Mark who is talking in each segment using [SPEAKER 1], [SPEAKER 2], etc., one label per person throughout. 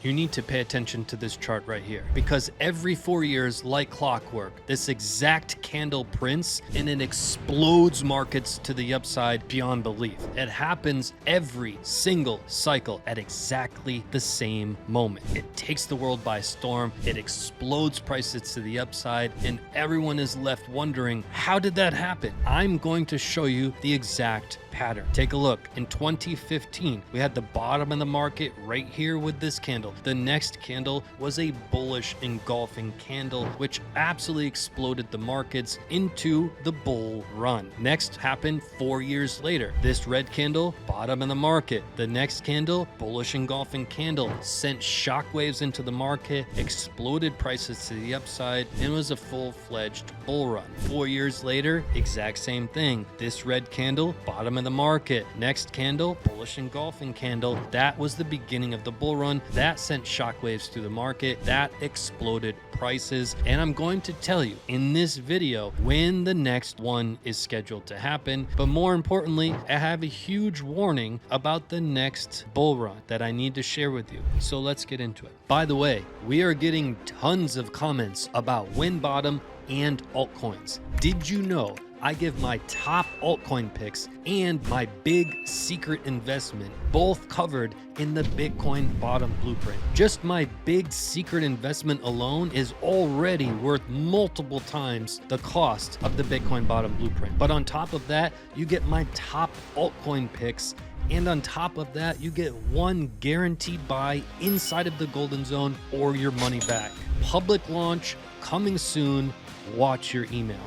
[SPEAKER 1] you need to pay attention to this chart right here, because every 4 years, like clockwork, this exact candle prints and it explodes markets to the upside beyond belief. It happens every single cycle at exactly the same moment. It takes the world by storm, it explodes prices to the upside, and everyone is left wondering, how did that happen? I'm going to show you the exact pattern. Take a look. In 2015, we had the bottom of the market right here with this candle. The next candle was a bullish engulfing candle, which absolutely exploded the markets into the bull run. Next happened 4 years later. This red candle, bottom of the market. The next candle, bullish engulfing candle, sent shockwaves into the market, exploded prices to the upside, and was a full-fledged bull run. 4 years later, exact same thing. This red candle, bottom of the market. Next candle, bullish engulfing candle. That was the beginning of the bull run. That sent shockwaves through the market. That exploded prices. And I'm going to tell you in this video when the next one is scheduled to happen. But more importantly, I have a huge warning about the next bull run that I need to share with you. So let's get into it. By the way, we are getting tons of comments about win bottom and altcoins. Did you know I give my top altcoin picks and my big secret investment both covered in the Bitcoin bottom blueprint? Just my big secret investment alone is already worth multiple times the cost of the Bitcoin bottom blueprint. But on top of that, you get my top altcoin picks. And on top of that, you get one guaranteed buy inside of the golden zone or your money back. Public launch coming soon. Watch your email.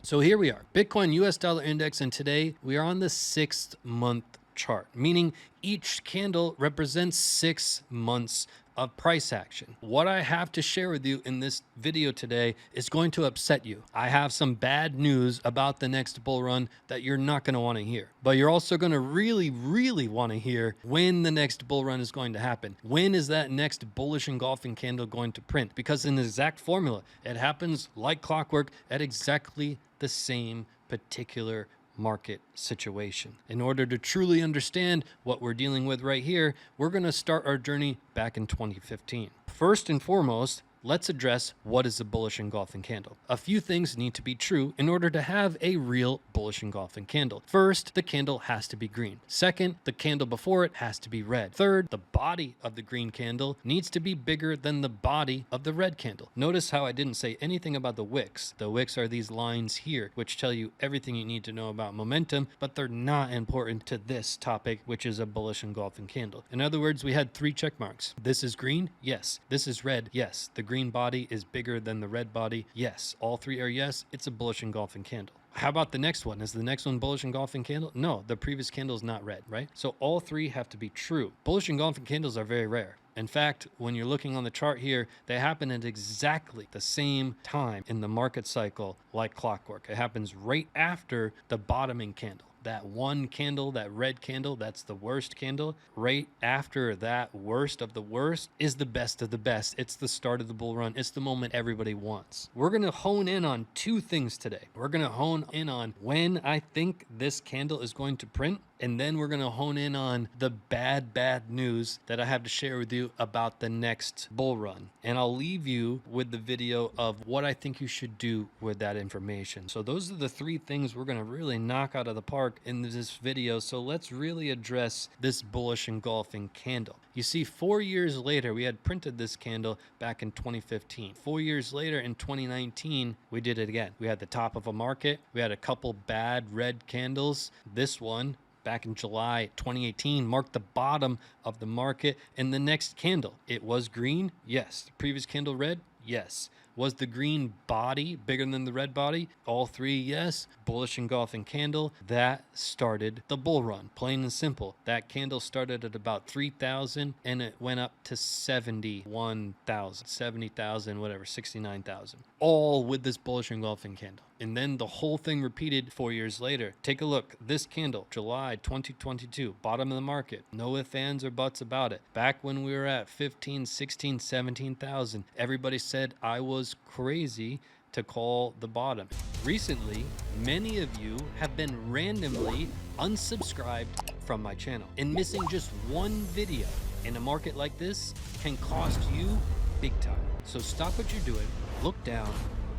[SPEAKER 1] So here we are, Bitcoin US dollar index, and today we are on the 6-month chart, meaning each candle represents 6 months of price action. What I have to share with you in this video today is going to upset you. I have some bad news about the next bull run that you're not going to want to hear, but you're also going to really want to hear when the next bull run is going to happen. When is that next bullish engulfing candle going to print? Because in the exact formula, it happens like clockwork at exactly the same particular market situation. In order to truly understand what we're dealing with right here, we're going to start our journey back in 2015. First and foremost, let's address what is a bullish engulfing candle. A few things need to be true in order to have a real bullish engulfing candle. First, the candle has to be green. Second, the candle before it has to be red. Third, the body of the green candle needs to be bigger than the body of the red candle. Notice how I didn't say anything about the wicks. The wicks are these lines here, which tell you everything you need to know about momentum, but they're not important to this topic, which is a bullish engulfing candle. In other words, we had 3 check marks. This is green? Yes. This is red? Yes. The green body is bigger than the red body? Yes. All 3 are yes. It's a bullish engulfing candle. How about the next one? Is the next one bullish engulfing candle? No, the previous candle is not red, right? So all 3 have to be true. Bullish engulfing candles are very rare. In fact, when you're looking on the chart here, they happen at exactly the same time in the market cycle like clockwork. It happens right after the bottoming candle. That one candle, that red candle, that's the worst candle. Right after that worst of the worst is the best of the best. It's the start of the bull run. It's the moment everybody wants. We're going to hone in on 2 things today. We're going to hone in on when I think this candle is going to print, and then we're going to hone in on the bad news that I have to share with you about the next bull run. And I'll leave you with the video of what I think you should do with that information. So those are the 3 things we're going to really knock out of the park in this video. So let's really address this bullish engulfing candle. You see, 4 years later, we had printed this candle back in 2015. 4 years later, in 2019, we did it again. We had the top of a market. We had a couple bad red candles. This one, back in July 2018, marked the bottom of the market. And the next candle, it was green. Yes. The previous candle red. Yes. Was the green body bigger than the red body? All 3, yes. Bullish engulfing candle, that started the bull run. Plain and simple. That candle started at about 3,000 and it went up to 71,000, 70,000, whatever, 69,000. All with this bullish engulfing candle. And then the whole thing repeated 4 years later. Take a look. This candle, July 2022, bottom of the market. No ifs, ands, or buts about it. Back when we were at 15, 16, 17,000, everybody said I was crazy to call the bottom. Recently, many of you have been randomly unsubscribed from my channel and missing just one video in a market like this can cost you big time. So stop what you're doing, look down,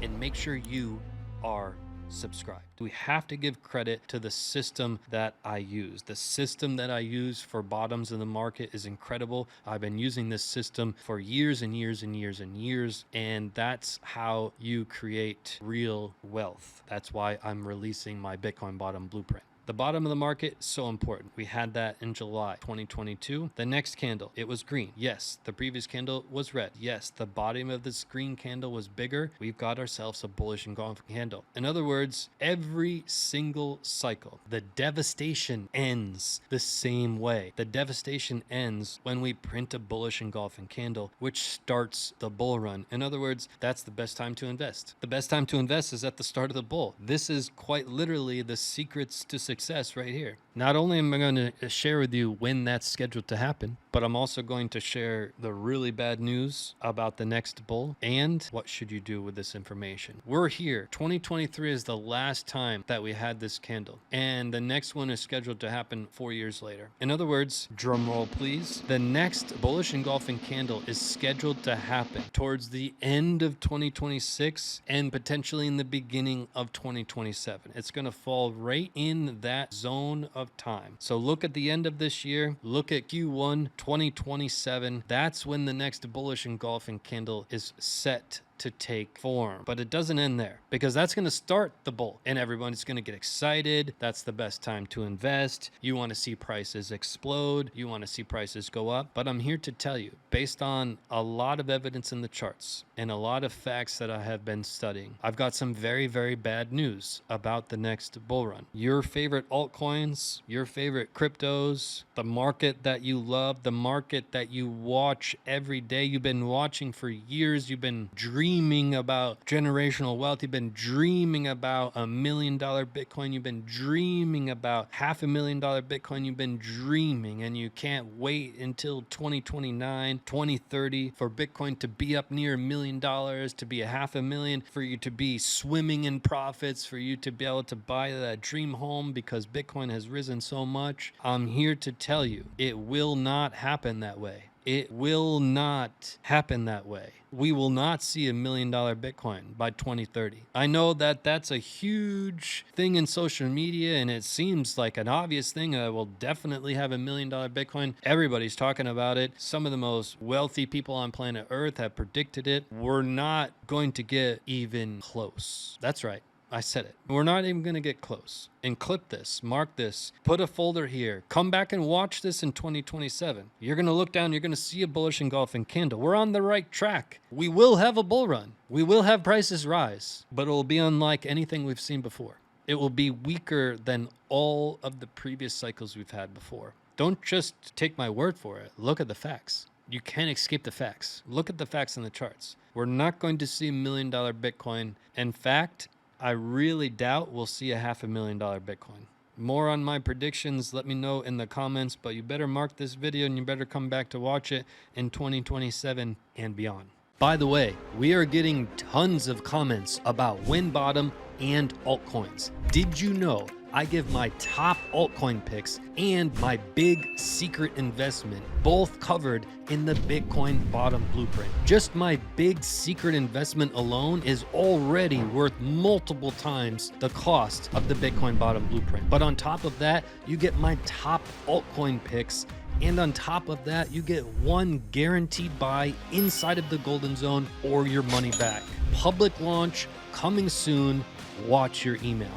[SPEAKER 1] and make sure you are subscribed. We have to give credit to the system that I use. The system that I use for bottoms in the market is incredible. I've been using this system for years and years and years and years, and that's how you create real wealth. That's why I'm releasing my Bitcoin bottom blueprint. The bottom of the market, so important. We had that in July 2022. The next candle, it was green. Yes, the previous candle was red. Yes, the bottom of this green candle was bigger. We've got ourselves a bullish engulfing candle. In other words, every single cycle, the devastation ends the same way. The devastation ends when we print a bullish engulfing candle, which starts the bull run. In other words, that's the best time to invest. The best time to invest is at the start of the bull. This is quite literally the secrets to success right here. Not only am I going to share with you when that's scheduled to happen, but I'm also going to share the really bad news about the next bull and what should you do with this information. We're here. 2023 is the last time that we had this candle, and the next one is scheduled to happen 4 years later. In other words, drum roll please, the next bullish engulfing candle is scheduled to happen towards the end of 2026 and potentially in the beginning of 2027. It's going to fall right in that zone of time. So look at the end of this year, look at Q1 2027. That's when the next bullish engulfing candle is set to take form. But it doesn't end there, because that's going to start the bull and everyone's going to get excited. That's the best time to invest. You want to see prices explode. You want to see prices go up. But I'm here to tell you, based on a lot of evidence in the charts and a lot of facts that I have been studying, I've got some very, very bad news about the next bull run. Your favorite altcoins, your favorite cryptos, the market that you love, the market that you watch every day, you've been watching for years, you've been dreaming about generational wealth, you've been dreaming about $1 million Bitcoin, you've been dreaming about $500,000 Bitcoin, you've been dreaming, and you can't wait until 2029, 2030 for Bitcoin to be up near $1 million, to be $500,000, for you to be swimming in profits, for you to be able to buy that dream home because Bitcoin has risen so much. I'm here to tell you, it will not happen that way. It will not happen that way. We will not see $1 million Bitcoin by 2030. I know that that's a huge thing in social media, and it seems like an obvious thing. We'll definitely have $1 million Bitcoin. Everybody's talking about it. Some of the most wealthy people on planet Earth have predicted it. We're not going to get even close. That's right. I said it. We're not even going to get close. And clip this, mark this, put a folder here, come back and watch this in 2027. You're going to look down, you're going to see a bullish engulfing candle. We're on the right track. We will have a bull run. We will have prices rise, but it will be unlike anything we've seen before. It will be weaker than all of the previous cycles we've had before. Don't just take my word for it. Look at the facts. You can't escape the facts. Look at the facts in the charts. We're not going to see $1 million Bitcoin. In fact, I really doubt we'll see a $500,000 Bitcoin. More on my predictions, let me know in the comments, but you better mark this video and you better come back to watch it in 2027 and beyond. By the way, we are getting tons of comments about Win Bottom and altcoins. Did you know I give my top altcoin picks and my big secret investment both covered in the Bitcoin bottom blueprint? Just my big secret investment alone is already worth multiple times the cost of the Bitcoin bottom blueprint. But on top of that, you get my top altcoin picks, and on top of that, you get one guaranteed buy inside of the golden zone or your money back. Public launch coming soon. Watch your email.